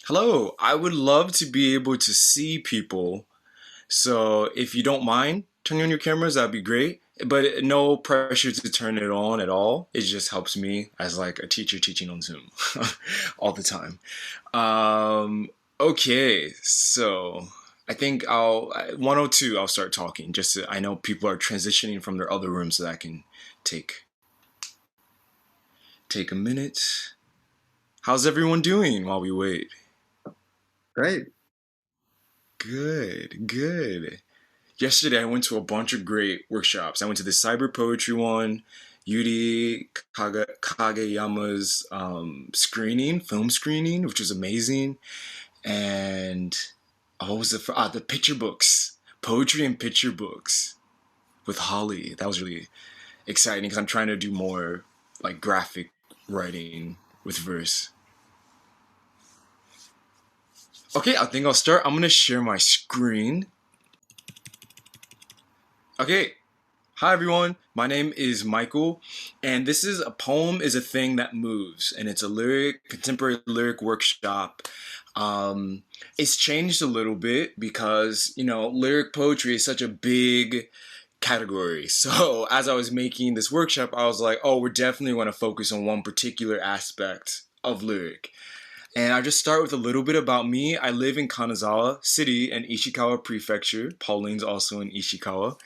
Hello, I would love to be able to see people. So if you don't mind turning on your cameras, that'd be great. But no pressure to turn it on at all. It just helps me as like a teacher teaching on Zoom all the time. Um, okay, so I think 102 I'll start talking just so I know people are transitioning from their other rooms so that I can take take a minute. How's everyone doing while we wait? Great. Good, good. Yesterday, I went to a bunch of great workshops. I went to the cyber poetry one, Kageyama's film screening, which was amazing, and what was the picture books, poetry and picture books with Holly. That was really exciting because I'm trying to do more like graphic writing with verse. Okay, I think I'll start. I'm gonna share my screen. Okay, hi everyone, my name is Michael, and this is a poem is a thing that moves, and it's a contemporary lyric workshop. Um, it's changed a little bit because lyric poetry is such a big category. So as I was making this workshop, I was like, oh, we're definitely going to focus on one particular aspect of lyric. And I'll just start with a little bit about me. I live in Kanazawa City in Ishikawa Prefecture. Pauline's also in Ishikawa.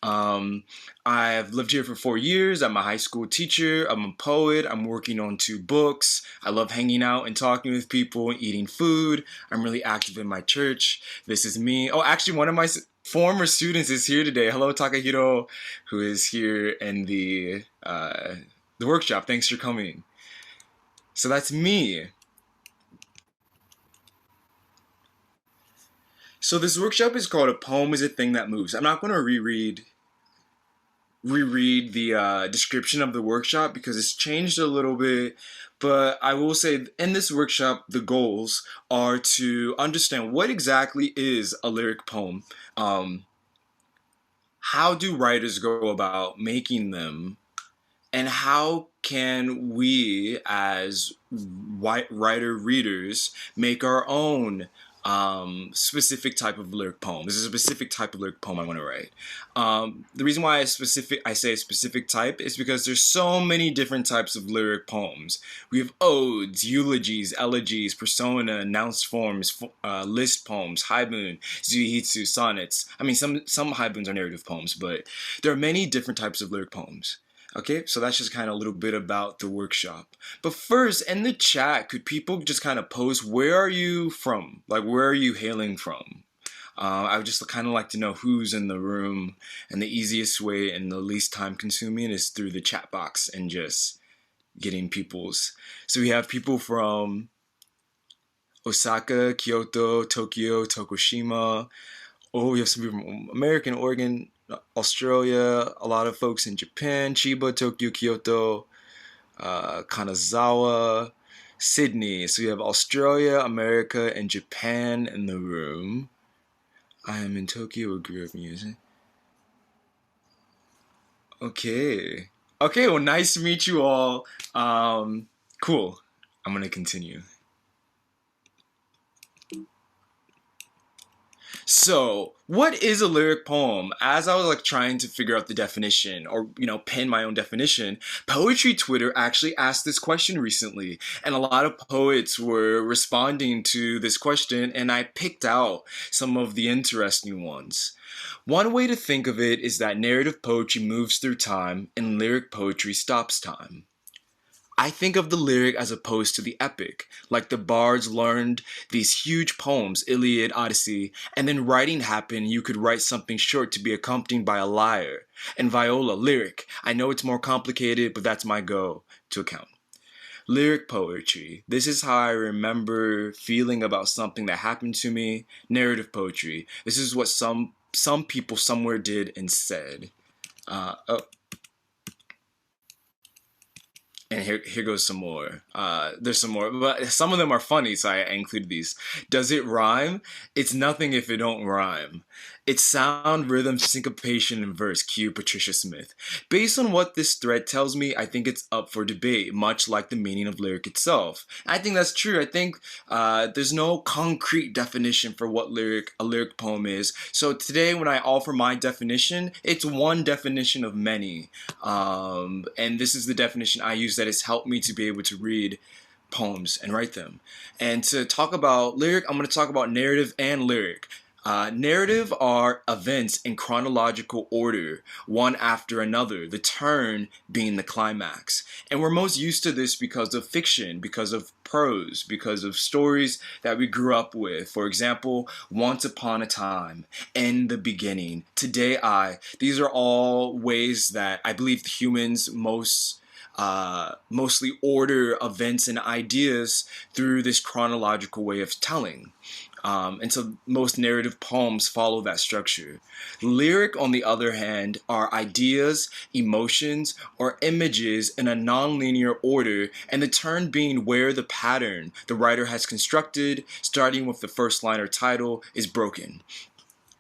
Um, I've lived here for 4 years. I'm a high school teacher. I'm a poet. I'm working on 2 books. I love hanging out and talking with people and eating food. I'm really active in my church. This is me. Oh, actually, one of my former students is here today. Hello, Takahiro, who is here in the workshop. Thanks for coming. So that's me. So this workshop is called "A Poem is a Thing That Moves." I'm not going to reread the description of the workshop because it's changed a little bit. But I will say in this workshop, the goals are to understand what exactly is a lyric poem. Um, how do writers go about making them? And how can we, as writer readers, make our own specific type of lyric poem? This is a specific type of lyric poem I want to write. The reason why I say a specific type is because there's so many different types of lyric poems. We have odes, eulogies, elegies, persona, announced forms, list poems, haibun, zuihitsu, sonnets. I mean, some haibuns are narrative poems, but there are many different types of lyric poems. Okay, so that's just kind of a little bit about the workshop. But first, in the chat, could people just kind of post where are you from? Like, where are you hailing from? I would just kind of like to know who's in the room, and the easiest way and the least time consuming is through the chat box and just getting people's. So we have people from Osaka, Kyoto, Tokyo, Tokushima. Oh, we have some people from American, Oregon, Australia, a lot of folks in Japan, Chiba, Tokyo, Kyoto, Kanazawa, Sydney. So we have Australia, America, and Japan in the room. I am in Tokyo, a grew up music. Okay. Okay, well, nice to meet you all. Cool. I'm going to continue. So, what is a lyric poem? As I was like trying to figure out the definition or, pen my own definition, Poetry Twitter actually asked this question recently, and a lot of poets were responding to this question, and I picked out some of the interesting ones. One way to think of it is that narrative poetry moves through time and lyric poetry stops time. I think of the lyric as opposed to the epic, like the bards learned these huge poems, Iliad, Odyssey, and then writing happened, you could write something short to be accompanied by a lyre. And viola, lyric. I know it's more complicated, but that's my go to account. Lyric poetry. This is how I remember feeling about something that happened to me. Narrative poetry. This is what some people somewhere did and said. Oh, And here goes some more. There's some more, but some of them are funny, so I included these. Does it rhyme? It's nothing if it don't rhyme. It's sound, rhythm, syncopation, and verse. Cue Patricia Smith. Based on what this thread tells me, I think it's up for debate, much like the meaning of lyric itself. I think that's true. I think there's no concrete definition for what a lyric poem is. So today, when I offer my definition, it's one definition of many. And this is the definition I use that has helped me to be able to read poems and write them. And to talk about lyric, I'm going to talk about narrative and lyric. Narrative are events in chronological order, one after another, the turn being the climax. And we're most used to this because of fiction, because of prose, because of stories that we grew up with. For example, Once Upon a Time, In the Beginning, Today I. These are all ways that I believe humans mostly order events and ideas through this chronological way of telling. And so most narrative poems follow that structure. Lyric, on the other hand, are ideas, emotions, or images in a nonlinear order, and the turn being where the pattern the writer has constructed, starting with the first line or title, is broken.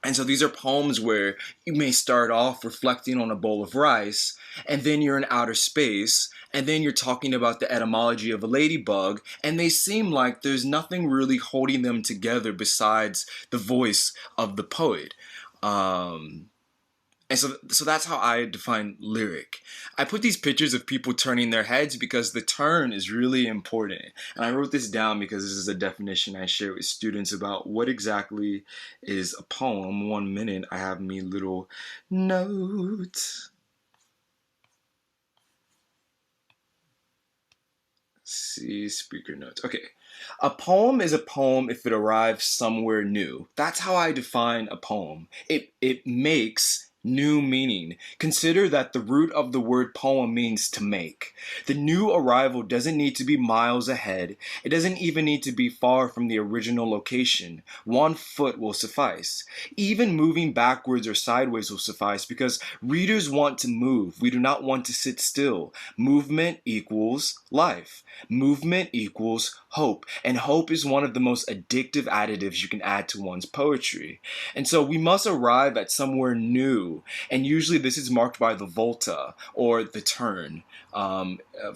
And so these are poems where you may start off reflecting on a bowl of rice, and then you're in outer space, and then you're talking about the etymology of a ladybug, and they seem like there's nothing really holding them together besides the voice of the poet. And so that's how I define lyric. I put these pictures of people turning their heads because the turn is really important. And I wrote this down because this is a definition I share with students about what exactly is a poem. 1 minute, I have me little notes. See, speaker notes. Okay. A poem is a poem if it arrives somewhere new. That's how I define a poem. It makes new meaning. Consider that the root of the word poem means to make. The new arrival doesn't need to be miles ahead. It doesn't even need to be far from the original location. 1 foot will suffice. Even moving backwards or sideways will suffice because readers want to move. We do not want to sit still. Movement equals life. Movement equals hope. And hope is one of the most addictive additives you can add to one's poetry. And so we must arrive at somewhere new. And usually this is marked by the volta or the turn.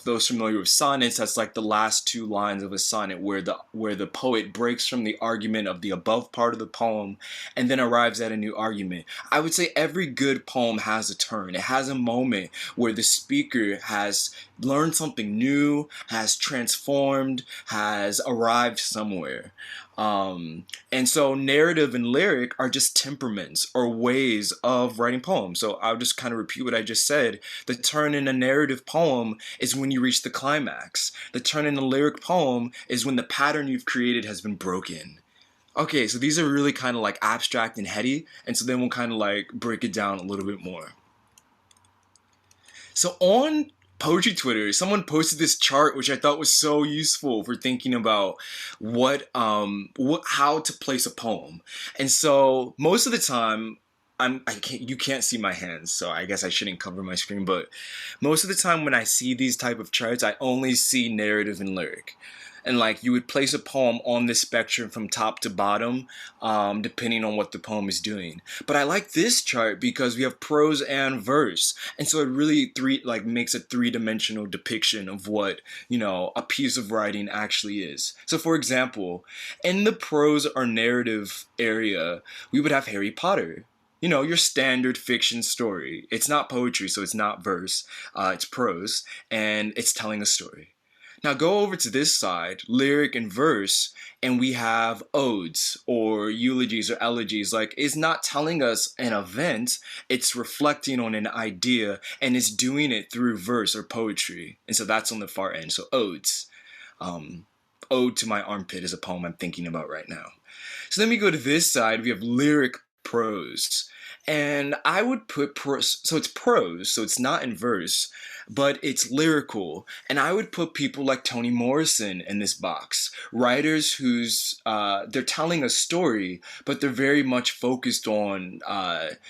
Those familiar with sonnets, that's like the last 2 lines of a sonnet where the poet breaks from the argument of the above part of the poem and then arrives at a new argument. I would say every good poem has a turn. It has a moment where the speaker has learned something new, has transformed, has arrived somewhere. And so narrative and lyric are just temperaments or ways of writing poems. So I'll just kind of repeat what I just said. The turn in a narrative poem is when you reach the climax. The turn in a lyric poem is when the pattern you've created has been broken. Okay, so these are really kind of like abstract and heady, and so then we'll kind of like break it down a little bit more. So on Poetry Twitter, someone posted this chart which I thought was so useful for thinking about how to place a poem. And so most of the time, you can't see my hands, so I guess I shouldn't cover my screen, but most of the time when I see these type of charts, I only see narrative and lyric. And like you would place a poem on this spectrum from top to bottom, depending on what the poem is doing. But I like this chart because we have prose and verse, and so it really makes a 3-dimensional depiction of what a piece of writing actually is. So for example, in the prose or narrative area, we would have Harry Potter. Your standard fiction story. It's not poetry, so it's not verse. It's prose, and it's telling a story. Now go over to this side, lyric and verse, and we have odes or eulogies or elegies. Like, it's not telling us an event, it's reflecting on an idea, and it's doing it through verse or poetry. And so that's on the far end. So odes. Ode to My Armpit is a poem I'm thinking about right now. So then we go to this side, we have lyric prose. And I would put prose, so it's prose, so it's not in verse. but it's lyrical. And I would put people like Toni Morrison in this box. Writers whose they're telling a story, but they're very much focused on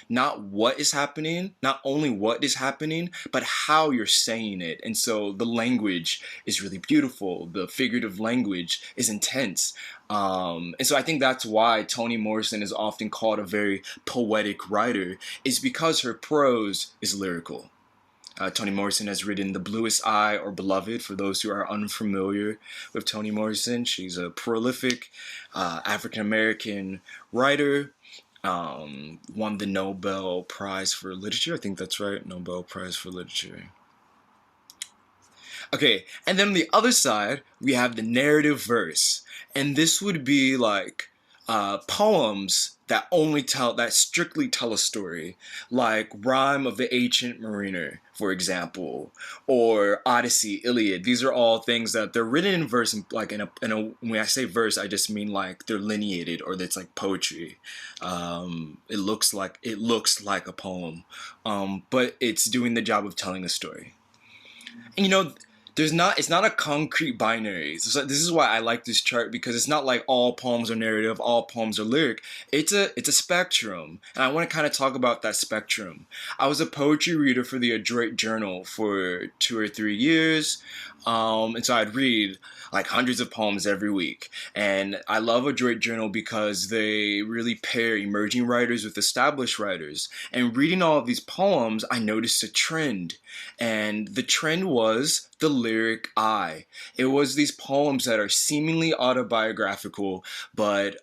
not what is happening, not only what is happening, but how you're saying it. And so the language is really beautiful. The figurative language is intense. And so I think that's why Toni Morrison is often called a very poetic writer, is because her prose is lyrical. Toni Morrison has written The Bluest Eye or Beloved. For those who are unfamiliar with Toni Morrison, she's a prolific African American writer. Won the Nobel Prize for Literature. I think that's right. Nobel Prize for Literature. Okay, and then on the other side, we have the narrative verse. And this would be like poems that strictly tell a story, like Rhyme of the Ancient Mariner, for example, or Odyssey, Iliad. These are all things that they're written in verse, like when I say verse, I just mean like they're lineated or it's like poetry. It looks like a poem, but it's doing the job of telling a story. And it's not a concrete binary. So this is why I like this chart, because it's not like all poems are narrative, all poems are lyric. It's a spectrum, and I want to kind of talk about that spectrum. I was a poetry reader for the Adroit Journal for 2 or 3 years, and so I'd read like hundreds of poems every week. And I love Adroit Journal because they really pair emerging writers with established writers. And reading all of these poems, I noticed a trend, and the trend was the lyric eye. It was these poems that are seemingly autobiographical, but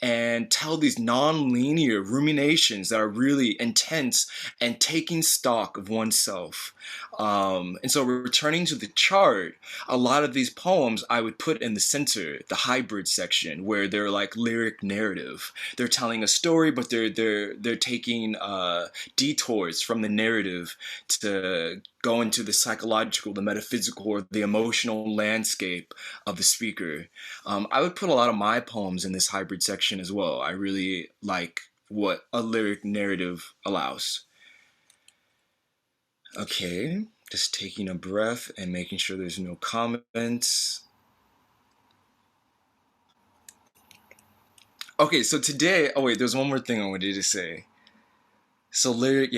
and tell these non-linear ruminations that are really intense and taking stock of oneself. And so returning to the chart, a lot of these poems I would put in the center, the hybrid section, where they're like lyric narrative. They're telling a story, but they're taking detours from the narrative to go into the psychological, the metaphysical, or the emotional landscape of the speaker. I would put a lot of my poems in this hybrid section as well. I really like what a lyric narrative allows. Okay, just taking a breath and making sure there's no comments. Okay, so today, oh wait, there's one more thing I wanted to say. So lyric,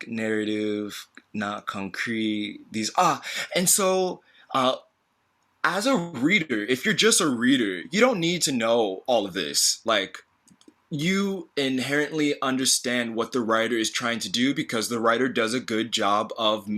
narrative, not concrete. And so uh, as a reader, if you're just a reader, you don't need to know all of this. Like, you inherently understand what the writer is trying to do because the writer does a good job of,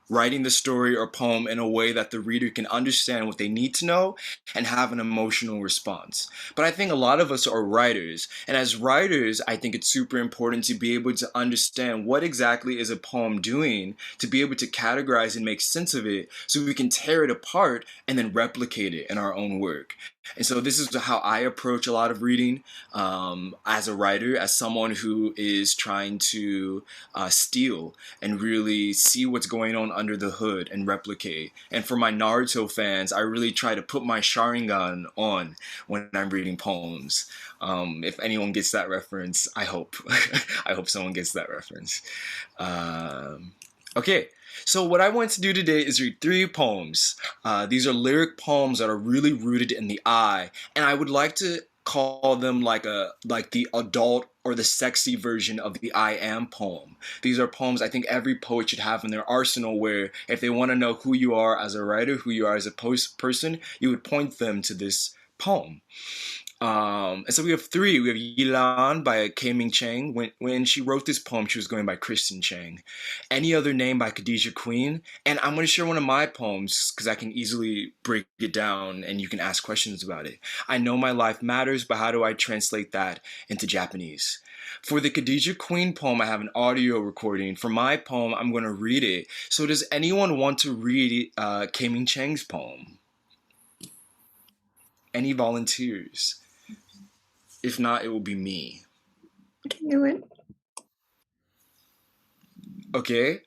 writing the story or poem in a way that the reader can understand what they need to know and have an emotional response. But I think a lot of us are writers, and as writers, I think it's super important to be able to understand what exactly is a poem doing, to be able to categorize and make sense of it so we can tear it apart and then replicate it in our own work. And so this is how I approach a lot of reading, as a writer, as someone who is trying to steal and really see what's going on under the hood and replicate. And for my Naruto fans, I really try to put my Sharingan on when I'm reading poems. If anyone gets that reference, I hope. I hope someone gets that reference. Okay, so what I want to do today is read 3 poems. These are lyric poems that are really rooted in the I, and I would like to call them like the adult or the sexy version of the I am poem. These are poems I think every poet should have in their arsenal, where if they want to know who you are as a writer, who you are as a person, you would point them to this poem. And so we have 3. We have Ilan by Kaiming Chang. When she wrote this poem, she was going by Kristen Chang. Any Other Name by Khadijah Queen. And I'm going to share one of my poems because I can easily break it down and you can ask questions about it. I Know My Life Matters, but how do I translate that into Japanese? For the Khadijah Queen poem, I have an audio recording. For my poem, I'm going to read it. So does anyone want to read Kaiming Chang's poem? Any volunteers? If not, it will be me. Can do it. Okay.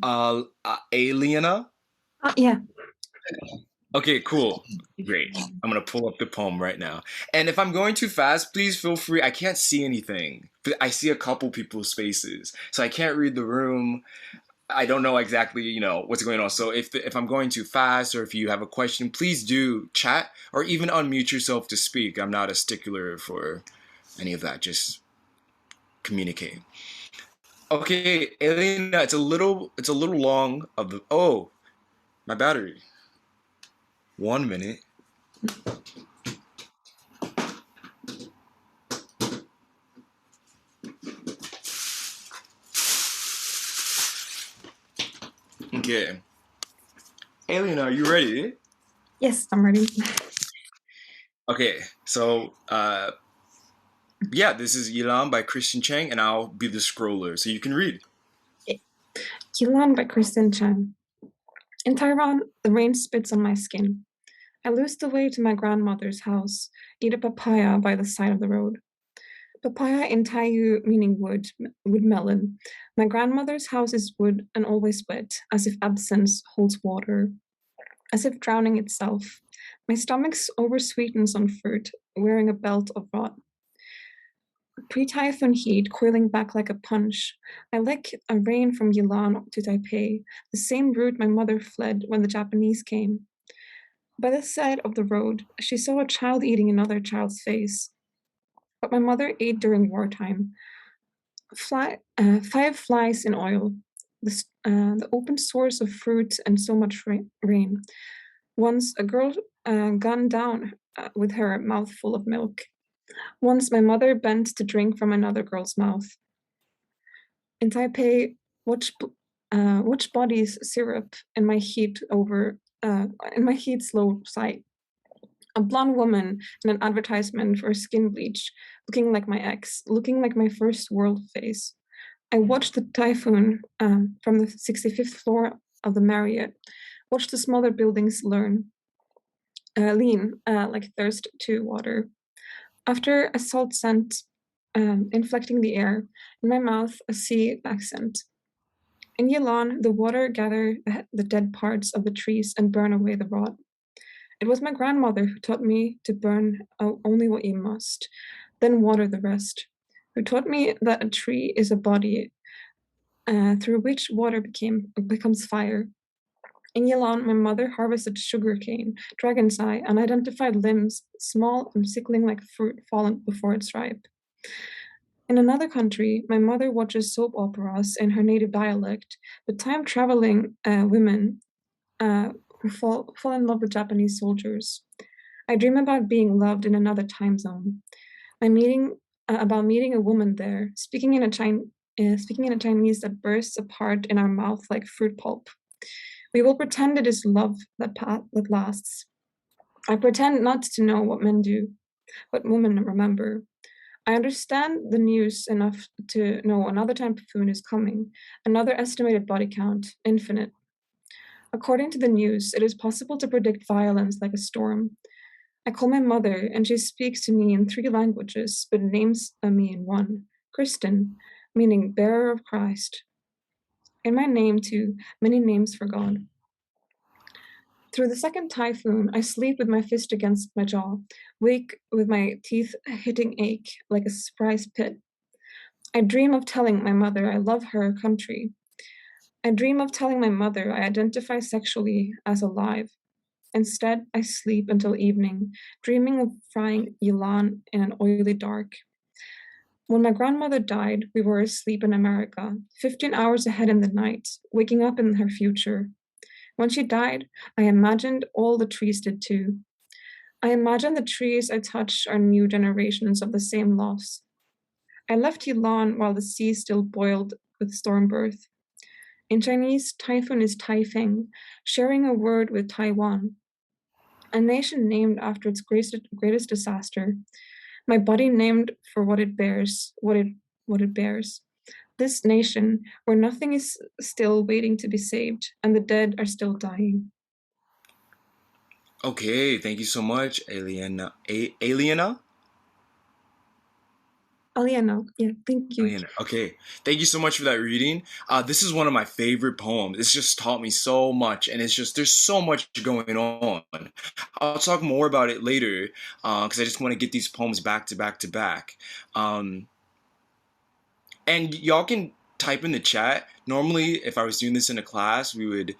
Aliena? Yeah. Okay, cool. Great. I'm gonna pull up the poem right now. And if I'm going too fast, please feel free. I can't see anything. But I see a couple people's faces, so I can't read the room. I don't know exactly, what's going on. So if I'm going too fast or if you have a question, please do chat or even unmute yourself to speak. I'm not a stickler for any of that. Just communicate. Okay, Elena, it's a little long of the. Oh, my battery. 1 minute. Okay. Elena, are you ready? Yes, I'm ready. Okay, so yeah, this is Ilan by Christian Chang, and I'll be the scroller, so you can read. Qilan by Kristen Chen. In Taiwan, the rain spits on my skin. I lose the way to my grandmother's house, eat a papaya by the side of the road. Papaya in Taiyu meaning wood melon. My grandmother's house is wood and always wet, as if absence holds water, as if drowning itself. My stomach's oversweetens on fruit, wearing a belt of rot. Pre-typhoon heat coiling back like a punch, I lick a rain from Ilan to Taipei, the same route my mother fled when the Japanese came. By the side of the road, she saw a child eating another child's face. But my mother ate during wartime. 5 flies in oil, the open source of fruit and so much rain. Once a girl gunned down with her mouth full of milk. Once my mother bent to drink from another girl's mouth. In Taipei, which body's syrup in my heat slow sight. A blonde woman in an advertisement for skin bleach, looking like my ex, looking like my first world face. I watched the typhoon from the 65th floor of the Marriott, watched the smaller buildings lean like thirst to water. After a salt scent inflecting the air, in my mouth a sea accent. In Ilan, the water gather the dead parts of the trees and burn away the rot. It was my grandmother who taught me to burn only what you must, then water the rest, who taught me that a tree is a body through which water becomes fire. In Ilan, my mother harvested sugarcane, dragon's eye, unidentified limbs, small and sickling like fruit fallen before it's ripe. In another country, my mother watches soap operas in her native dialect, but time-traveling women who fall in love with Japanese soldiers. I dream about being loved in another time zone. About meeting a woman there, speaking in a Chinese that bursts apart in our mouth like fruit pulp. We will pretend it is love that lasts. I pretend not to know what men do, what women remember. I understand the news enough to know another typhoon is coming, another estimated body count, infinite. According to the news, it is possible to predict violence like a storm. I call my mother, and she speaks to me in 3 languages, but names me in one, Kristen, meaning bearer of Christ. In my name, too, many names for God. Through the second typhoon, I sleep with my fist against my jaw, wake with my teeth hitting ache like a surprise pit. I dream of telling my mother I love her country. I dream of telling my mother I identify sexually as alive. Instead, I sleep until evening, dreaming of frying Ilan in an oily dark. When my grandmother died, we were asleep in America, 15 hours ahead in the night, waking up in her future. When she died, I imagined all the trees did too. I imagine the trees I touch are new generations of the same loss. I left Ilan while the sea still boiled with storm birth. In Chinese, typhoon is Taifeng, sharing a word with Taiwan, a nation named after its greatest disaster. My body named for what it bears, what it bears. This nation, where nothing is still waiting to be saved, and the dead are still dying. Okay, thank you so much, Aliena. Aliena? Alieno. Yeah, thank you. Okay, thank you so much for that reading. This is one of my favorite poems. It's just taught me so much, and it's just there's so much going on. I'll talk more about it later because I just want to get these poems back to back to back. Um, and y'all can type in the chat. Normally, if I was doing this in a class, we would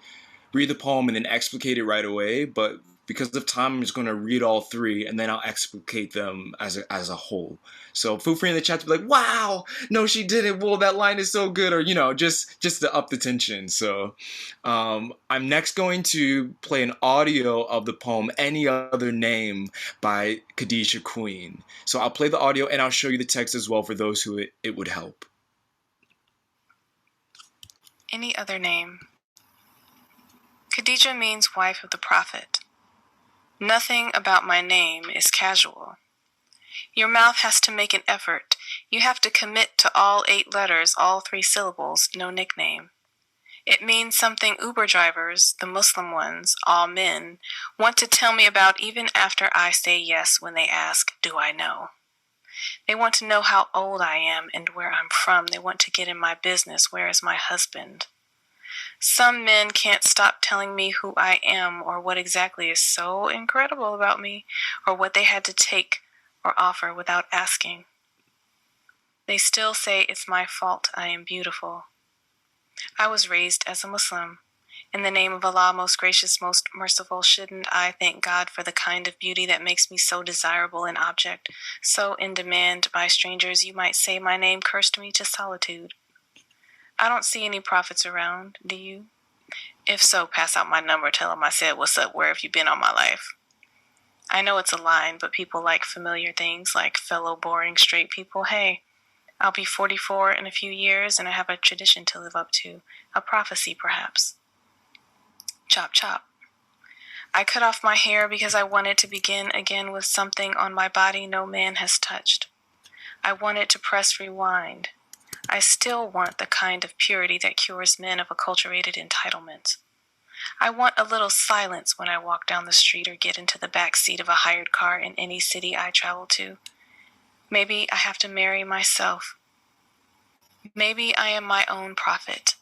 read the poem and then explicate it right away. But because of time, I'm just going to read all three and then I'll explicate them as a whole. So feel free in the chat to be like, "Wow, no, she didn't. Whoa, that line is so good," or just to up the tension. So I'm next going to play an audio of the poem "Any Other Name" by Khadijah Queen. So I'll play the audio and I'll show you the text as well for those who it would help. Any other name. Khadijah means wife of the prophet. Nothing about my name is casual. Your mouth has to make an effort. You have to commit to all 8 letters, all 3 syllables, no nickname. It means something Uber drivers, the Muslim ones, all men, want to tell me about even after I say yes when they ask, "Do I know?" They want to know how old I am and where I'm from. They want to get in my business. Where is my husband? Some men can't stop telling me who I am or what exactly is so incredible about me or what they had to take or offer without asking. They still say it's my fault I am beautiful. I was raised as a Muslim. In the name of Allah, most gracious, most merciful, shouldn't I thank God for the kind of beauty that makes me so desirable an object, so in demand by strangers you might say my name cursed me to solitude? I don't see any prophets around, do you? If so, pass out my number, tell them I said, "What's up, where have you been all my life?" I know it's a line, but people like familiar things, like fellow boring straight people. Hey, I'll be 44 in a few years, and I have a tradition to live up to, a prophecy perhaps. Chop, chop. I cut off my hair because I wanted to begin again with something on my body no man has touched. I wanted to press rewind. I still want the kind of purity that cures men of acculturated entitlement. I want a little silence when I walk down the street or get into the back seat of a hired car in any city I travel to. Maybe I have to marry myself. Maybe I am my own prophet.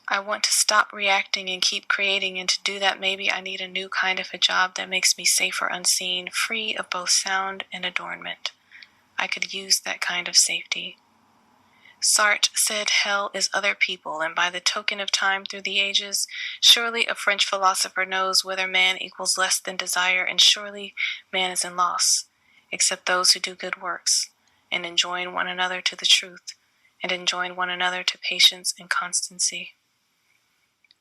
I want to stop reacting and keep creating, and to do that maybe I need a new kind of hijab that makes me safer unseen, free of both sound and adornment. I could use that kind of safety. Sartre said hell is other people, and by the token of time through the ages, surely a French philosopher knows whether man equals less than desire, and surely man is in loss, except those who do good works, and enjoin one another to the truth, and enjoin one another to patience and constancy.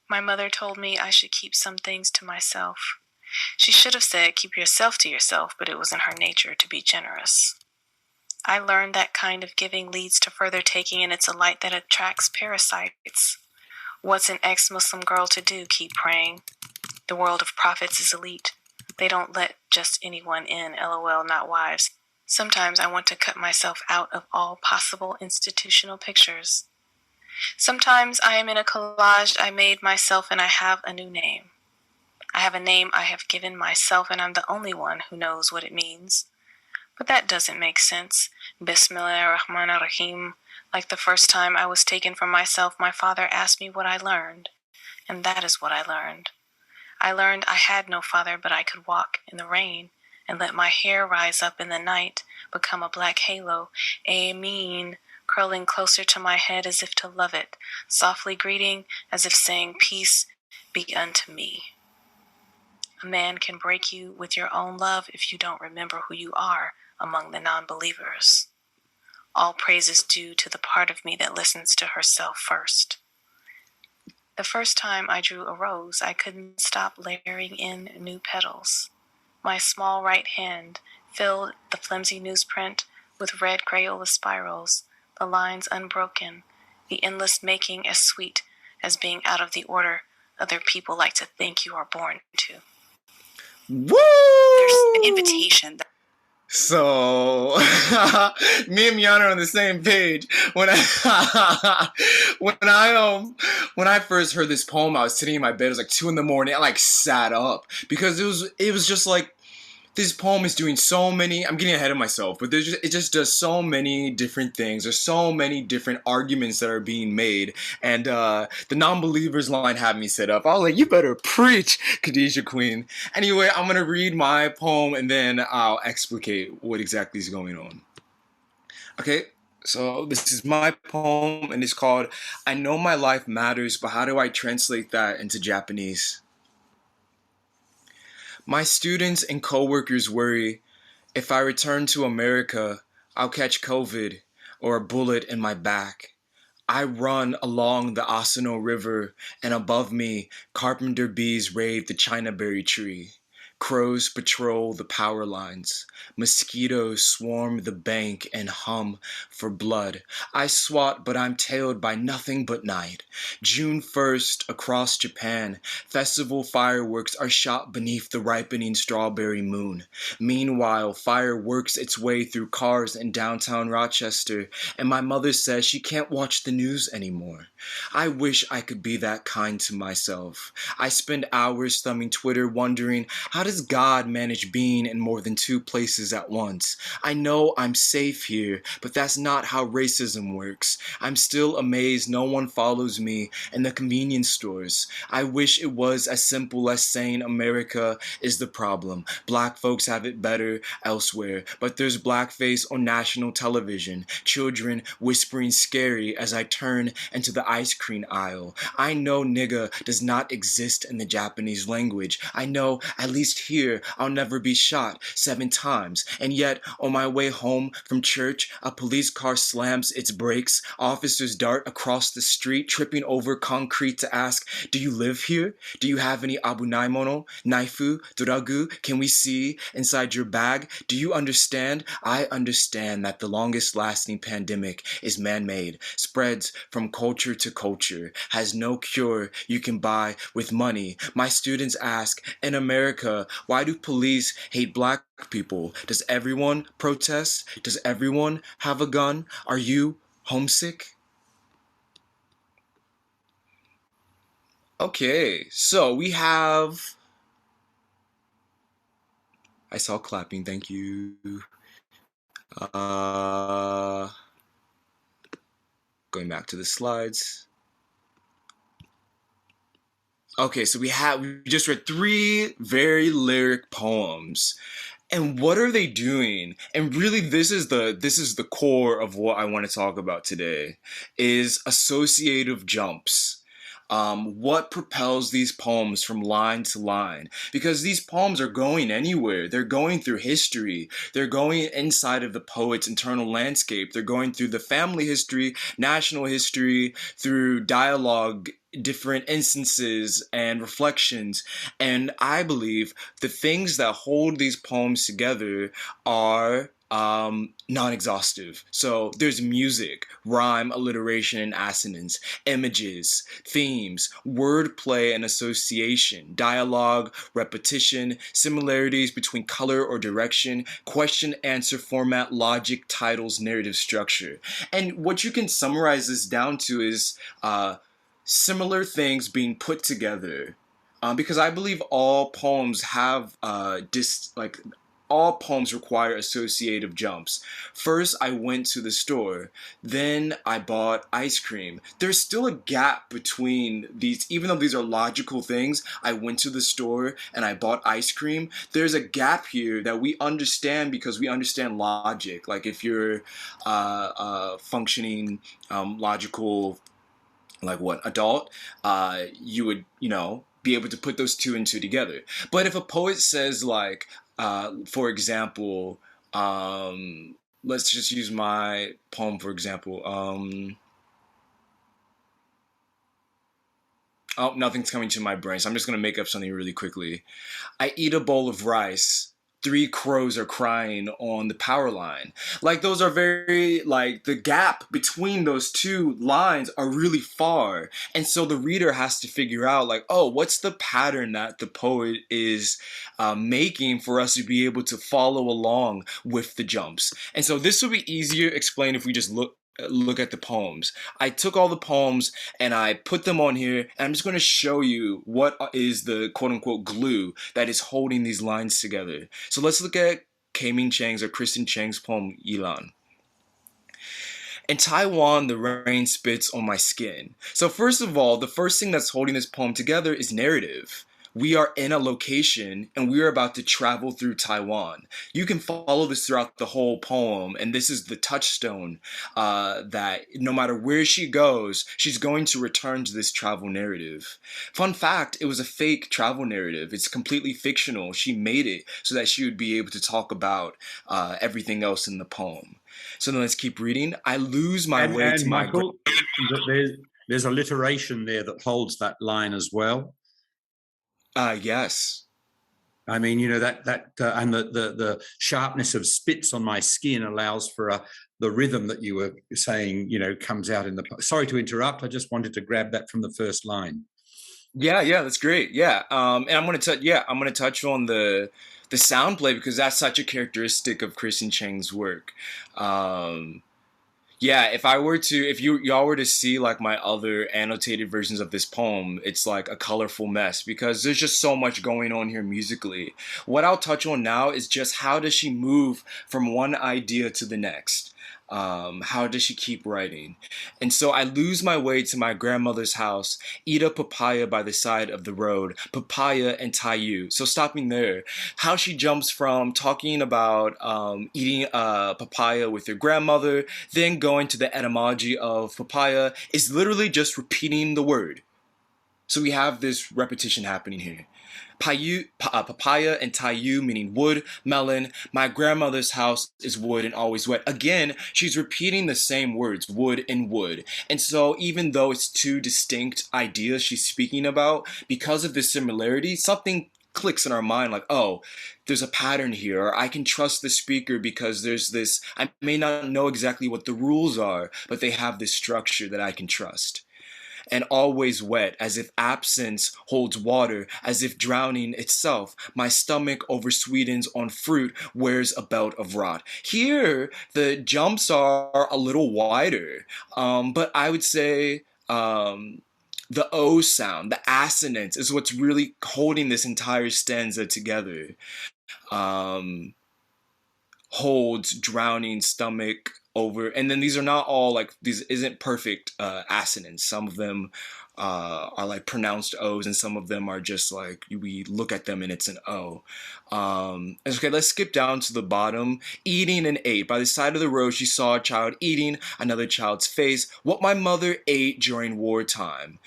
My mother told me I should keep some things to myself. She should have said, keep yourself to yourself, but it was in her nature to be generous. I learned that kind of giving leads to further taking, and it's a light that attracts parasites. What's an ex-Muslim girl to do? Keep praying. The world of prophets is elite. They don't let just anyone in, LOL, not wives. Sometimes I want to cut myself out of all possible institutional pictures. Sometimes I am in a collage I made myself and I have a new name. I have a name I have given myself, and I'm the only one who knows what it means. But that doesn't make sense. Bismillahirrahmanirrahim. Like the first time I was taken from myself, my father asked me what I learned. And that is what I learned. I learned I had no father, but I could walk in the rain and let my hair rise up in the night, become a black halo. Ameen, curling closer to my head as if to love it, softly greeting as if saying, peace be unto me. A man can break you with your own love if you don't remember who you are among the non-believers. All praise is due to the part of me that listens to herself first. The first time I drew a rose, I couldn't stop layering in new petals. My small right hand filled the flimsy newsprint with red Crayola spirals, the lines unbroken, the endless making as sweet as being out of the order other people like to think you are born to. Woo! There's an invitation. So, me and Miana are on the same page. When I first heard this poem, I was sitting in my bed. It was like 2 a.m. I like sat up because it was just like this poem is doing so many, I'm getting ahead of myself, but it just does so many different things. There's so many different arguments that are being made. And the non-believers line had me set up. I was like, you better preach, Khadijah Queen. Anyway, I'm going to read my poem and then I'll explicate what exactly is going on. Okay, so this is my poem and it's called I Know My Life Matters, but how do I translate that into Japanese? My students and coworkers worry if I return to America, I'll catch COVID or a bullet in my back. I run along the Asano River, and above me, carpenter bees raid the chinaberry tree. Crows patrol the power lines. Mosquitoes swarm the bank and hum for blood. I swat, but I'm tailed by nothing but night. June 1st, across Japan, festival fireworks are shot beneath the ripening strawberry moon. Meanwhile, fire works its way through cars in downtown Rochester, and my mother says she can't watch the news anymore. I wish I could be that kind to myself. I spend hours thumbing Twitter wondering, how does God manage being in more than two places at once? I know I'm safe here, but that's not how racism works. I'm still amazed no one follows me in the convenience stores. I wish it was as simple as saying America is the problem. Black folks have it better elsewhere, but there's blackface on national television. Children whispering scary as I turn into the ice cream aisle. I know nigga does not exist in the Japanese language. I know at least here I'll never be shot 7 times. And yet on my way home from church, a police car slams its brakes. Officers dart across the street, tripping over concrete to ask, do you live here? Do you have any abunaimono, naifu, duragu? Can we see inside your bag? Do you understand? I understand that the longest lasting pandemic is man-made, spreads from culture to culture, has no cure you can buy with money. My students ask, in America, why do police hate black people? Does everyone protest? Does everyone have a gun? Are you homesick? Okay, so we have... I saw clapping, thank you. Going back to the slides. Okay, so we just read 3 very lyric poems. And what are they doing? And really this is the core of what I want to talk about today, is associative jumps. What propels these poems from line to line? Because these poems are going anywhere. They're going through history. They're going inside of the poet's internal landscape. They're going through the family history, national history, through dialogue, different instances and reflections. And I believe the things that hold these poems together are non-exhaustive. So there's music, rhyme, alliteration, and assonance, images, themes, wordplay and association, dialogue, repetition, similarities between color or direction, question-answer format, logic, titles, narrative structure. And what you can summarize this down to is similar things being put together. Because I believe all poems have all poems require associative jumps. First, I went to the store. Then I bought ice cream. There's still a gap between these, even though these are logical things. I went to the store and I bought ice cream. There's a gap here that we understand because we understand logic. Like if you're functioning logical, like what, adult, you would, be able to put those 2 and 2 together. But if a poet says like, for example, let's just use my poem for example. Oh, nothing's coming to my brain, so I'm just gonna make up something really quickly. I eat a bowl of rice. 3 crows are crying on the power line. Like those are very, like the gap between those 2 lines are really far. And so the reader has to figure out like, oh, what's the pattern that the poet is making for us to be able to follow along with the jumps. And so this would be easier explained if we just look look at the poems. I took all the poems and I put them on here, and I'm just going to show you what is the quote unquote glue that is holding these lines together. So let's look at Kaiming Chang's or Kristen Chang's poem Ilan. In Taiwan, the rain spits on my skin. So first of all, the first thing that's holding this poem together is narrative. We are in a location and we are about to travel through Taiwan. You can follow this throughout the whole poem, and this is the touchstone that no matter where she goes, she's going to return to this travel narrative. Fun fact, it was a fake travel narrative. It's completely fictional. She made it so that she would be able to talk about everything else in the poem. So then let's keep reading. I lose my way And to Michael, there's alliteration there that holds that line as well. Yes. I mean, you know, and the sharpness of spits on my skin allows for the rhythm that you were saying, you know, comes out in the. Sorry to interrupt. I just wanted to grab that from the first line. Yeah, that's great. Yeah, and I'm gonna touch on the sound play because that's such a characteristic of Kristen Chang's work. Yeah, if y'all were to see like my other annotated versions of this poem, it's like a colorful mess because there's just so much going on here musically. What I'll touch on now is just how does she move from one idea to the next? How does she keep writing? And so I lose my way to my grandmother's house, eat a papaya by the side of the road, papaya and Taiyu. So stopping there, how she jumps from talking about eating papaya with her grandmother, then going to the etymology of papaya is literally just repeating the word. So we have this repetition happening here. Papaya and Taiyu meaning wood, melon. My grandmother's house is wood and always wet. Again, she's repeating the same words, wood and wood. And so even though it's two distinct ideas she's speaking about, because of this similarity, something clicks in our mind like, oh, there's a pattern here, or I can trust the speaker because there's this, I may not know exactly what the rules are, but they have this structure that I can trust. And always wet, as if absence holds water, as if drowning itself. My stomach over Sweden's on fruit wears a belt of rot. Here, the jumps are a little wider, but I would say the O sound, the assonance, is what's really holding this entire stanza together. Holds, drowning, stomach, over, and then these are not all like, these isn't perfect assonance. Some of them are like pronounced O's, and some of them are just like we look at them and it's an O. Okay, let's skip down to the bottom. Eating and ate. By the side of the road, she saw a child eating another child's face. What my mother ate during wartime.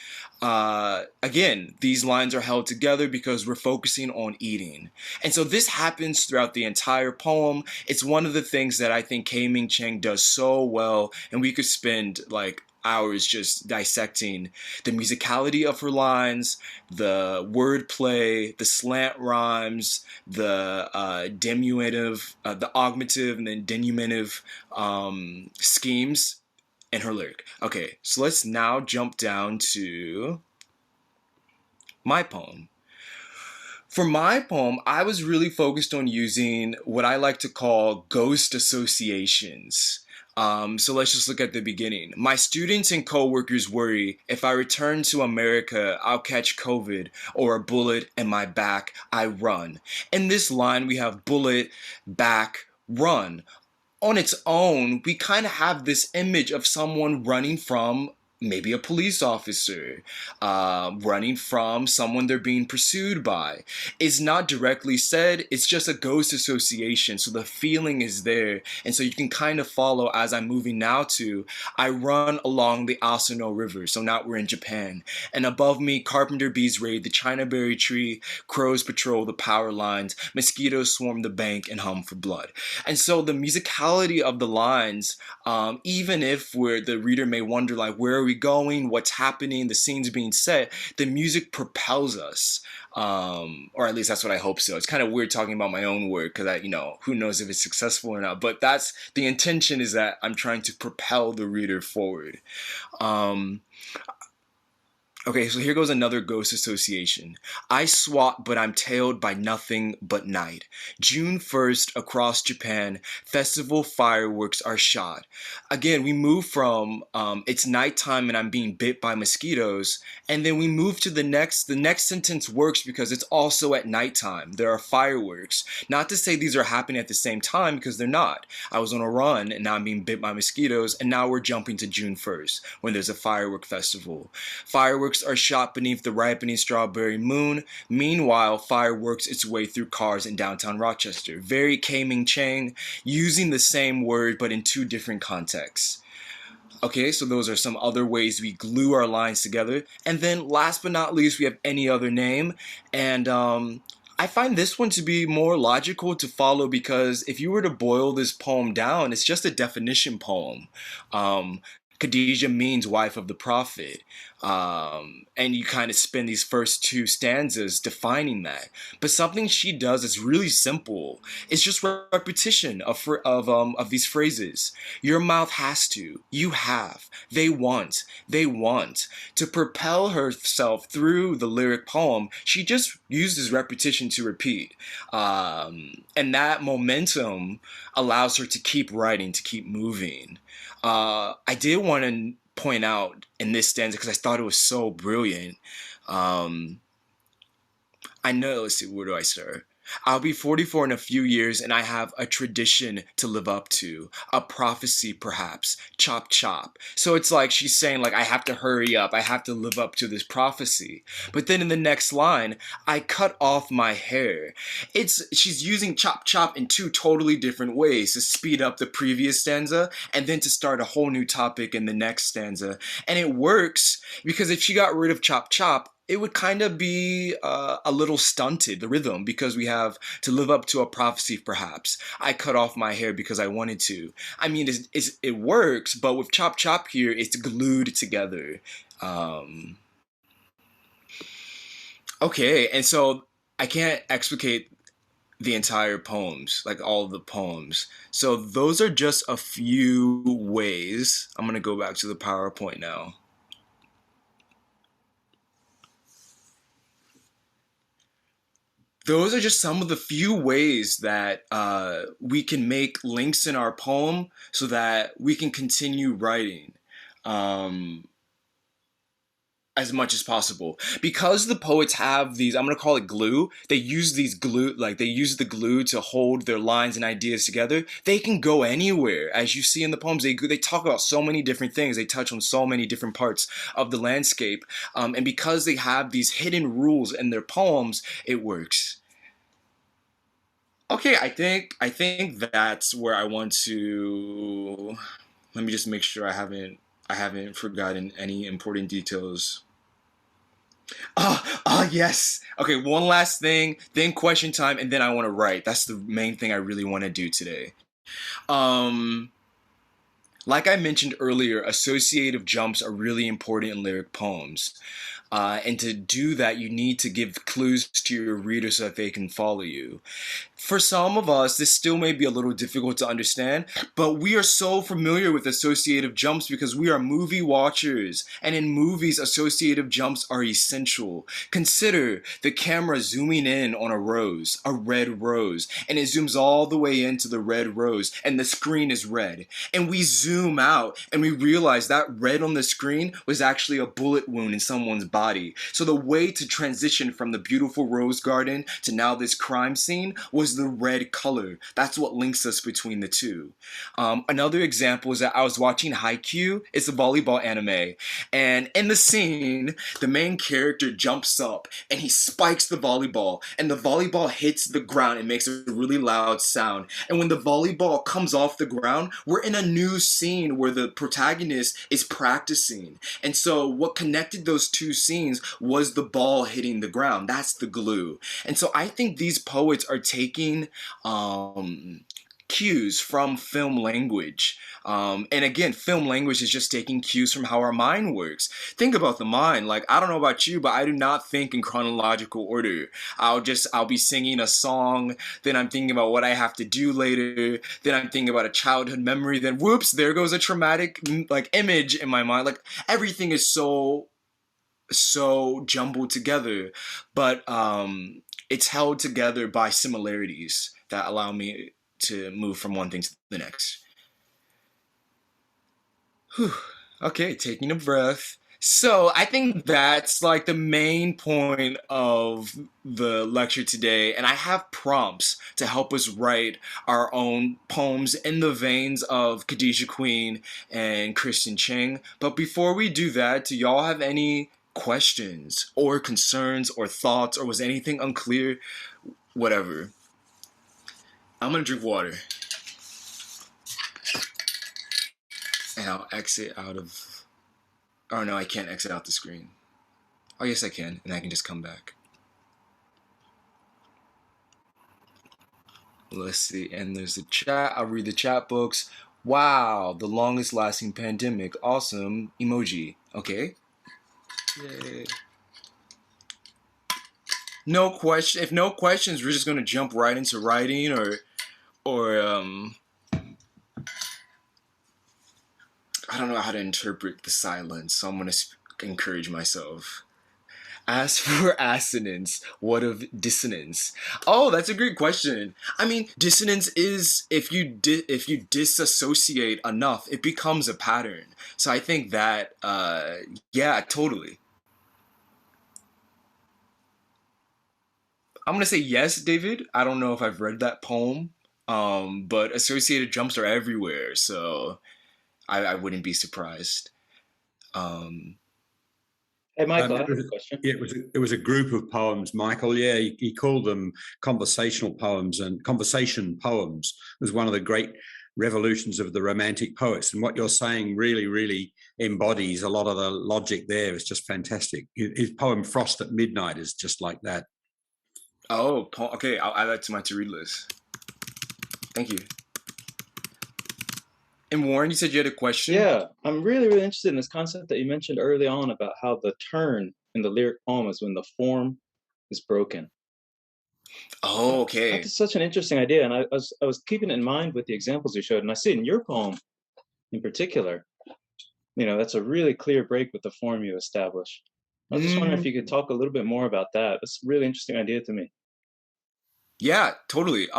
Again, these lines are held together because we're focusing on eating. And so this happens throughout the entire poem. It's one of the things that I think Kaiming Chang does so well, and we could spend like hours just dissecting the musicality of her lines, the wordplay, the slant rhymes, the diminutive, the augmentative and then diminutive schemes in her lyric. Okay, so let's now jump down to my poem. For my poem, I was really focused on using what I like to call ghost associations. So let's just look at the beginning. My students and coworkers worry if I return to America, I'll catch COVID or a bullet in my back, I run. In this line, we have bullet, back, run. On its own, we kind of have this image of someone running from maybe a police officer, running from someone they're being pursued by. It's not directly said, it's just a ghost association, so the feeling is there. And so you can kind of follow as I'm moving now to, I run along the Asano River, so now we're in Japan. And above me, carpenter bees raid the China berry tree, crows patrol the power lines, mosquitoes swarm the bank and hum for blood. And so the musicality of the lines, even if the reader may wonder like, where are we going, what's happening, the scene's being set, the music propels us, or at least that's what I hope so. It's kind of weird talking about my own work because who knows if it's successful or not, but that's the intention, is that I'm trying to propel the reader forward. Okay, so here goes another ghost association. I swat, but I'm tailed by nothing but night. June 1st, across Japan, festival fireworks are shot. Again, we move from it's nighttime and I'm being bit by mosquitoes, and then we move to the next sentence works because it's also at nighttime. There are fireworks. Not to say these are happening at the same time, because they're not. I was on a run and now I'm being bit by mosquitoes, and now we're jumping to June 1st when there's a firework festival. Fireworks are shot beneath the ripening strawberry moon. Meanwhile, fire works its way through cars in downtown Rochester. Very Kaming Chang, using the same word but in two different contexts. Okay, so those are some other ways we glue our lines together. And then last but not least, we have any other name. And I find this one to be more logical to follow, because if you were to boil this poem down, it's just a definition poem. Khadijah means wife of the prophet. And you kind of spend these first two stanzas defining that. But something she does is really simple. It's just repetition of these phrases. Your mouth has to, you have, they want. To propel herself through the lyric poem, she just uses repetition to repeat. And that momentum allows her to keep writing, to keep moving. I did want to point out in this stanza, because I thought it was so brilliant. I know, let's see, where do I start? I'll be 44 in a few years, and I have a tradition to live up to. A prophecy, perhaps. Chop, chop. So it's like she's saying, like, I have to hurry up. I have to live up to this prophecy. But then in the next line, I cut off my hair. She's using chop, chop in two totally different ways to speed up the previous stanza and then to start a whole new topic in the next stanza. And it works because if she got rid of chop, chop, it would kind of be a little stunted, the rhythm, because we have to live up to a prophecy, perhaps. I cut off my hair because I wanted to. I mean, it works, but with chop chop here, it's glued together. Okay, and so I can't explicate the entire poems, like all of the poems. So those are just a few ways. I'm going to go back to the PowerPoint now. Those are just some of the few ways that we can make links in our poem so that we can continue writing as much as possible. Because the poets have these, I'm going to call it glue, they use the glue to hold their lines and ideas together. They can go anywhere. As you see in the poems, they talk about so many different things. They touch on so many different parts of the landscape. And because they have these hidden rules in their poems, it works. Okay, I think that's where I want to, let me just make sure I haven't forgotten any important details. Yes. Okay, one last thing, then question time, and then I want to write. That's the main thing I really want to do today. Like I mentioned earlier, associative jumps are really important in lyric poems. And to do that, you need to give clues to your reader so that they can follow you. For some of us, this still may be a little difficult to understand, but we are so familiar with associative jumps because we are movie watchers, and in movies, associative jumps are essential. Consider the camera zooming in on a rose, a red rose, and it zooms all the way into the red rose, and the screen is red. And we zoom out, and we realize that red on the screen was actually a bullet wound in someone's body. So the way to transition from the beautiful rose garden to now this crime scene was the red color. That's what links us between the two. Another example is that I was watching Haikyuu. It's a volleyball anime. And in the scene, the main character jumps up and he spikes the volleyball. And the volleyball hits the ground and makes a really loud sound. And when the volleyball comes off the ground, we're in a new scene where the protagonist is practicing. And so what connected those two scenes was the ball hitting the ground. That's the glue. And so I think these poets are taking cues from film language. And again, film language is just taking cues from how our mind works. Think about the mind. Like, I don't know about you, but I do not think in chronological order. I'll be singing a song, then I'm thinking about what I have to do later, then I'm thinking about a childhood memory, then whoops, there goes a traumatic like image in my mind. Like, everything is so so jumbled together, but it's held together by similarities that allow me to move from one thing to the next. Whew. Okay, taking a breath. So I think that's like the main point of the lecture today, and I have prompts to help us write our own poems in the veins of Khadijah Queen and Kristen Cheng. But before we do that, do y'all have any questions or concerns or thoughts, or was anything unclear? Whatever. I'm gonna drink water. And I'll exit out of... Oh no, I can't exit out the screen. Oh yes, I can, and I can just come back. Let's see, and there's the chat. I'll read the chat books. Wow, the longest lasting pandemic. Awesome. Emoji. Okay. Yay. No question. If no questions, we're just gonna jump right into writing, or I don't know how to interpret the silence, so I'm gonna encourage myself. As for assonance, what of dissonance? Oh, that's a great question. I mean, dissonance is if you disassociate enough, it becomes a pattern. So I think that, yeah, totally. I'm gonna say yes, David. I don't know if I've read that poem, but associated jumps are everywhere, so I wouldn't be surprised. Hey, Michael, I It have was, a question. yeah, it was a group of poems, Michael. Yeah, he called them conversational poems, and conversation poems was one of the great revolutions of the Romantic poets. And what you're saying really, really embodies a lot of the logic there. It's just fantastic. His poem "Frost at Midnight" is just like that. Oh, okay. I'll add that to my to-read list. Thank you. And Warren, you said you had a question? Yeah, I'm really, really interested in this concept that you mentioned early on about how the turn in the lyric poem is when the form is broken. Oh, okay. That's such an interesting idea, and I was keeping it in mind with the examples you showed, and I see it in your poem in particular. You know, that's a really clear break with the form you establish. I was just wondering if you could talk a little bit more about that. That's a really interesting idea to me. Yeah, totally.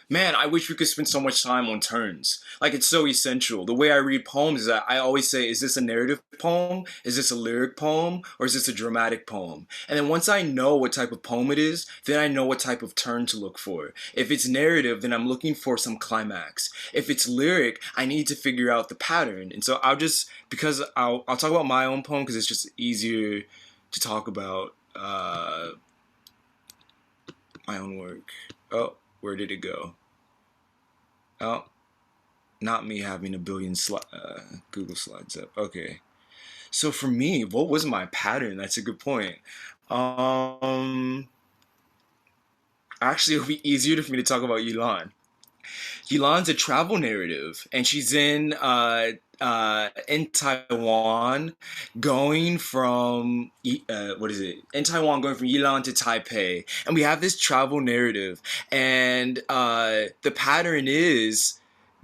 Man, I wish we could spend so much time on turns. Like, it's so essential. The way I read poems is that I always say, is this a narrative poem? Is this a lyric poem? Or is this a dramatic poem? And then once I know what type of poem it is, then I know what type of turn to look for. If it's narrative, then I'm looking for some climax. If it's lyric, I need to figure out the pattern. And so I'll talk about my own poem because it's just easier to talk about, my own work. Oh, where did it go? Oh, not me having a billion Google Slides up. Okay. So for me, what was my pattern? That's a good point. Actually, it'll be easier for me to talk about Ilan. Ilan's a travel narrative, and she's in Taiwan, going from In Taiwan, going from Ilan to Taipei, and we have this travel narrative, and the pattern is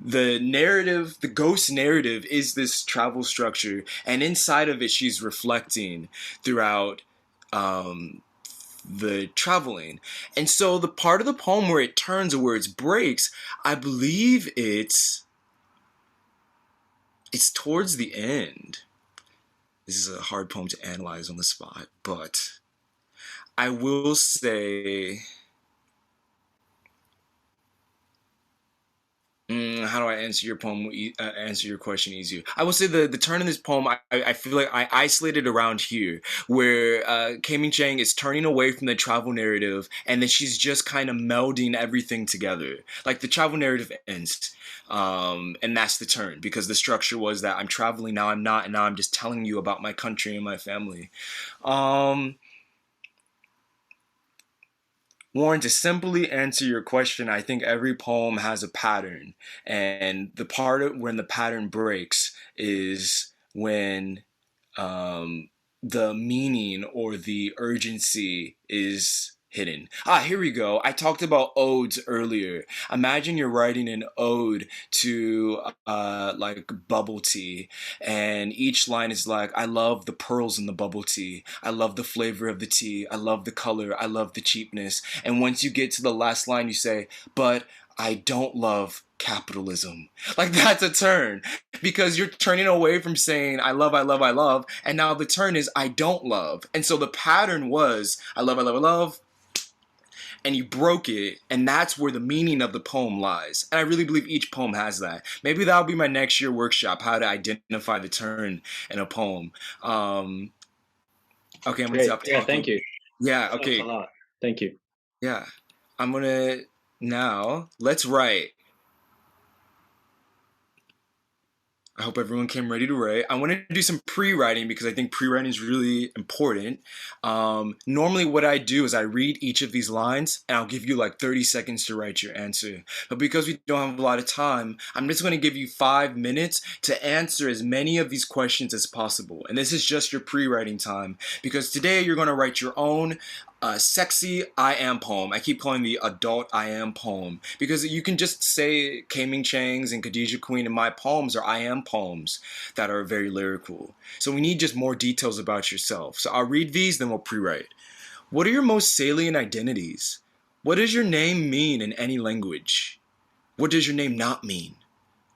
the ghost narrative is this travel structure, and inside of it, she's reflecting throughout. The traveling. And so the part of the poem where it turns or where it breaks, I believe it's towards the end. This is a hard poem to analyze on the spot, but I will say, how do I answer your poem? Answer your question easier. I will say the turn in this poem, I feel like I isolated around here, where Kaiming Chang is turning away from the travel narrative, and then she's just kind of melding everything together. Like the travel narrative ends, and that's the turn, because the structure was that I'm traveling, now I'm not, and now I'm just telling you about my country and my family. Warren, to simply answer your question, I think every poem has a pattern. And the part when the pattern breaks is when the meaning or the urgency is hidden. Here we go. I talked about odes earlier. Imagine you're writing an ode to like bubble tea, and each line is like, I love the pearls in the bubble tea. I love the flavor of the tea. I love the color. I love the cheapness. And once you get to the last line, you say, but I don't love capitalism. Like that's a turn because you're turning away from saying I love, I love, and now the turn is I don't love. And so the pattern was I love, I love, and you broke it, and that's where the meaning of the poem lies. And I really believe each poem has that. Maybe that'll be my next year workshop, how to identify the turn in a poem. Okay, I'm gonna stop talking. Yeah, thank you. Yeah, That okay. helps a lot. Thank you. Yeah. I'm gonna now let's write. I hope everyone came ready to write. I want to do some pre-writing because I think pre-writing is really important. Normally what I do is I read each of these lines and I'll give you like 30 seconds to write your answer. But because we don't have a lot of time, I'm just going to give you 5 minutes to answer as many of these questions as possible. And this is just your pre-writing time because today you're going to write your own sexy I am poem. I keep calling the adult I am poem because you can just say Ming Chang's and Khadija Queen and my poems are I am poems that are very lyrical. So we need just more details about yourself. So I'll read these, then we'll pre-write. What are your most salient identities? What does your name mean in any language? What does your name not mean?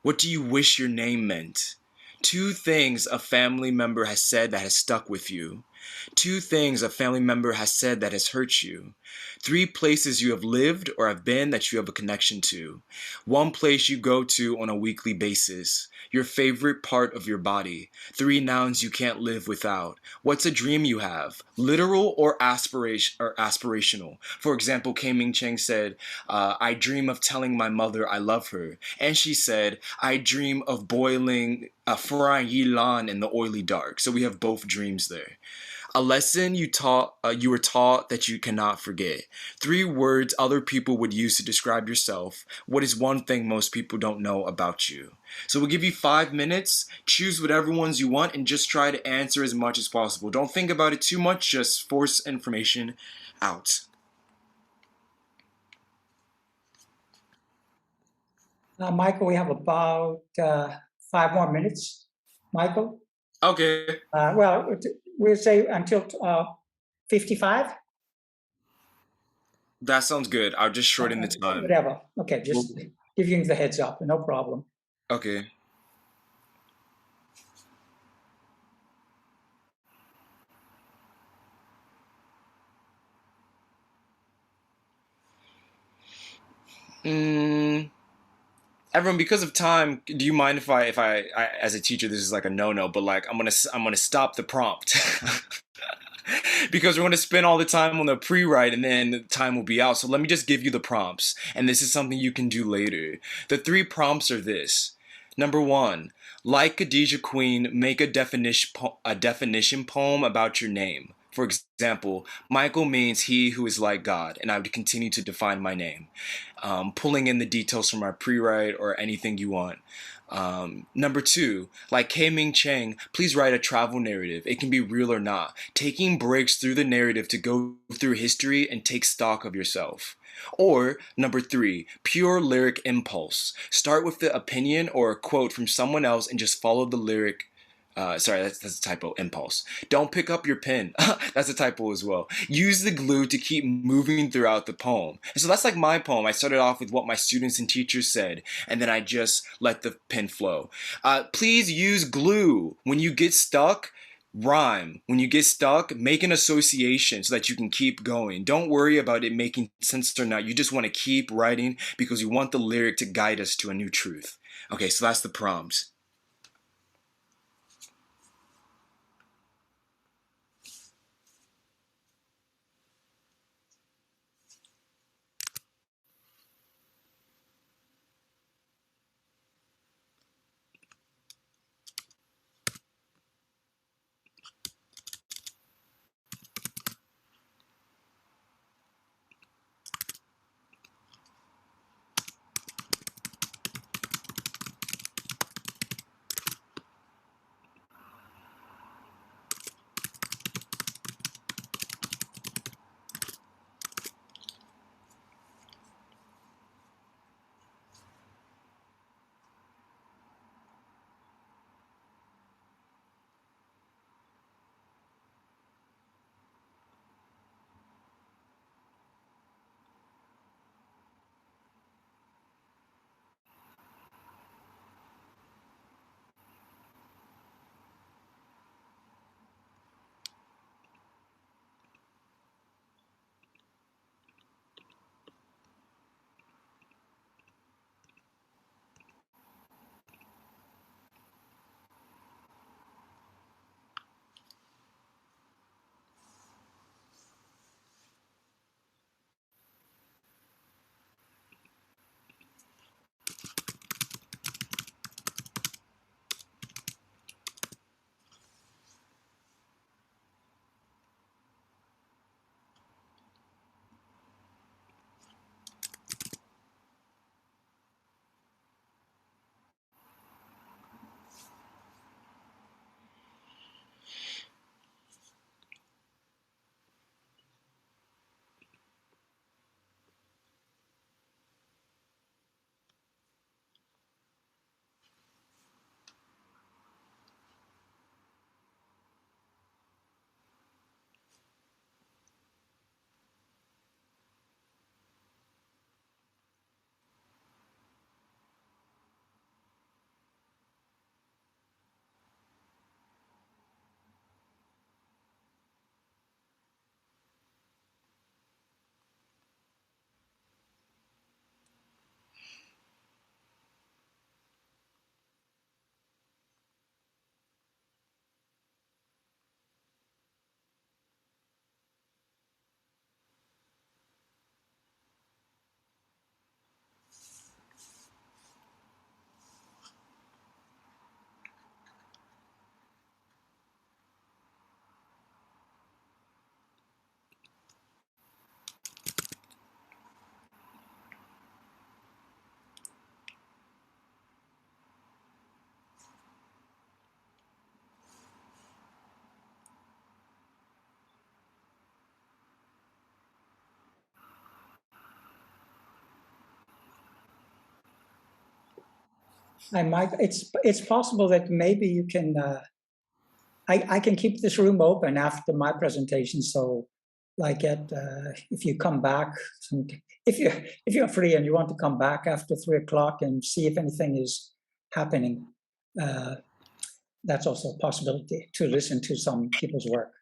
What do you wish your name meant? 2 things a family member has said that has stuck with you. 2 things a family member has said that has hurt you. 3 places you have lived or have been that you have a connection to. 1 place you go to on a weekly basis. Your favorite part of your body. 3 nouns you can't live without. What's a dream you have? Literal or aspirational? For example, Ming Chang said, I dream of telling my mother I love her. And she said, I dream of frying Ilan in the oily dark. So we have both dreams there. A lesson you were taught that you cannot forget. 3 words other people would use to describe yourself. What is 1 thing most people don't know about you? So we'll give you 5 minutes. Choose whatever ones you want and just try to answer as much as possible. Don't think about it too much. Just force information out. Michael, we have about 5 more minutes. Michael? Okay. Well, we'll say until 55. That sounds good. I'll just shorten the time. Whatever. Okay, just give you the heads up. No problem. Okay. Everyone, because of time, do you mind if I as a teacher, this is like a no-no, but like I'm gonna stop the prompt because we're gonna spend all the time on the pre-write and then the time will be out. So let me just give you the prompts, and this is something you can do later. The 3 prompts are this. Number 1, like Khadija Queen, make a definition poem about your name. For example, Michael means he who is like God, and I would continue to define my name. Pulling in the details from our pre-write or anything you want. Number 2, like Ming Chang, please write a travel narrative. It can be real or not. Taking breaks through the narrative to go through history and take stock of yourself. Or number 3, pure lyric impulse. Start with the opinion or a quote from someone else and just follow the lyric. Sorry, that's a typo. Impulse. Don't pick up your pen. That's a typo as well. Use the glue to keep moving throughout the poem. And so that's like my poem. I started off with what my students and teachers said, and then I just let the pen flow. Please use glue. When you get stuck, rhyme. When you get stuck, make an association so that you can keep going. Don't worry about it making sense or not. You just want to keep writing because you want the lyric to guide us to a new truth. Okay, so that's the prompts. I might. It's possible that maybe you can. I can keep this room open after my presentation. So, like if you come back, if you're free and you want to come back after 3 o'clock and see if anything is happening, that's also a possibility to listen to some people's work.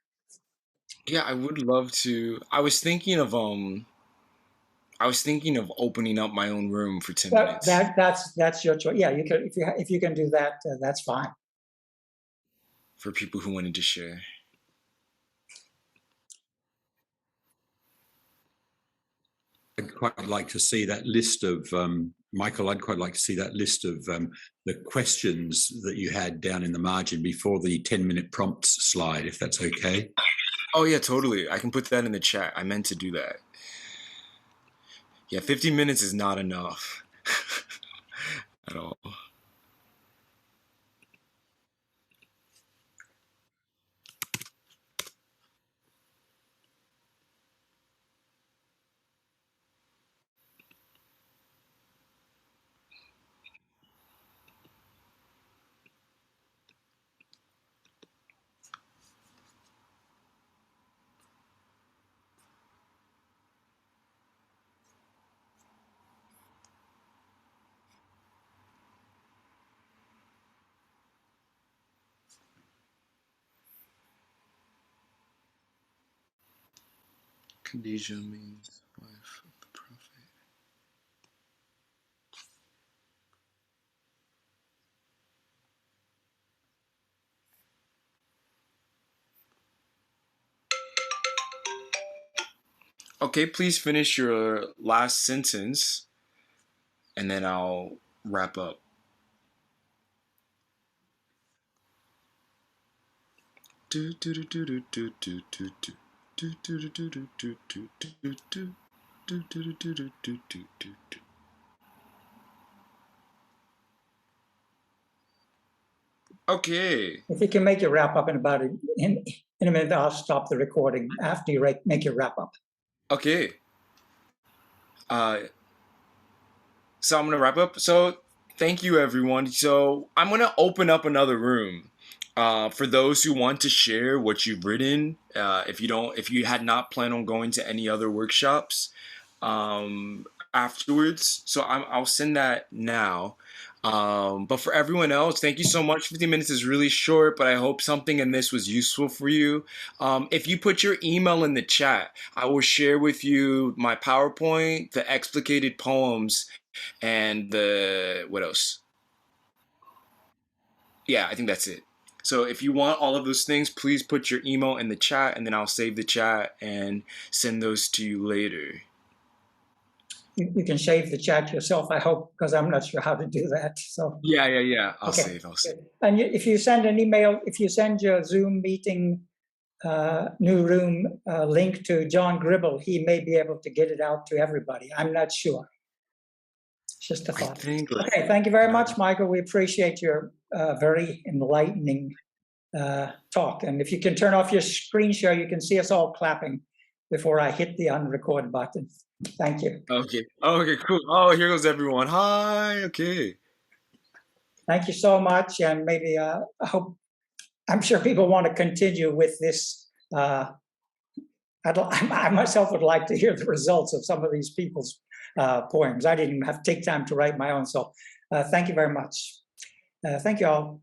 Yeah, I would love to. I was thinking of opening up my own room for 10 Well, minutes. that's your choice. Yeah, you can if you can do that, that's fine. For people who wanted to share. I'd quite like to see that list of, Michael, I'd quite like to see that list of the questions that you had down in the margin before the 10-minute prompts slide, if that's okay. Oh, yeah, totally. I can put that in the chat. I meant to do that. Yeah, 50 minutes is not enough at all. Khadijah means wife of the prophet. Okay, please finish your last sentence, and then I'll wrap up. Okay. If you can make your wrap up in about in a minute, I'll stop the recording after you make your wrap up. Okay. So I'm gonna wrap up. So thank you, everyone. So I'm gonna open up another room for those who want to share what you've written. If you had not planned on going to any other workshops afterwards, so I'll send that now. But for everyone else, thank you so much. 50 minutes is really short, but I hope something in this was useful for you. If you put your email in the chat, I will share with you my PowerPoint, the explicated poems, and what else? Yeah, I think that's it. So if you want all of those things, please put your email in the chat, and then I'll save the chat and send those to you later. You can save the chat yourself, I hope, because I'm not sure how to do that. So Yeah. I'll okay. save. And if you send an email, if you send your Zoom meeting new room link to John Gribble, he may be able to get it out to everybody. I'm not sure. It's just a thought. Okay, thank you very much, Michael. We appreciate your very enlightening talk. And if you can turn off your screen share, you can see us all clapping before I hit the unrecord button. Thank you. Okay, cool. Oh, here goes everyone. Hi, okay. Thank you so much. And maybe I'm sure people want to continue with this. I myself would like to hear the results of some of these people's poems. I didn't even have to take time to write my own. So thank you very much. Thank you all.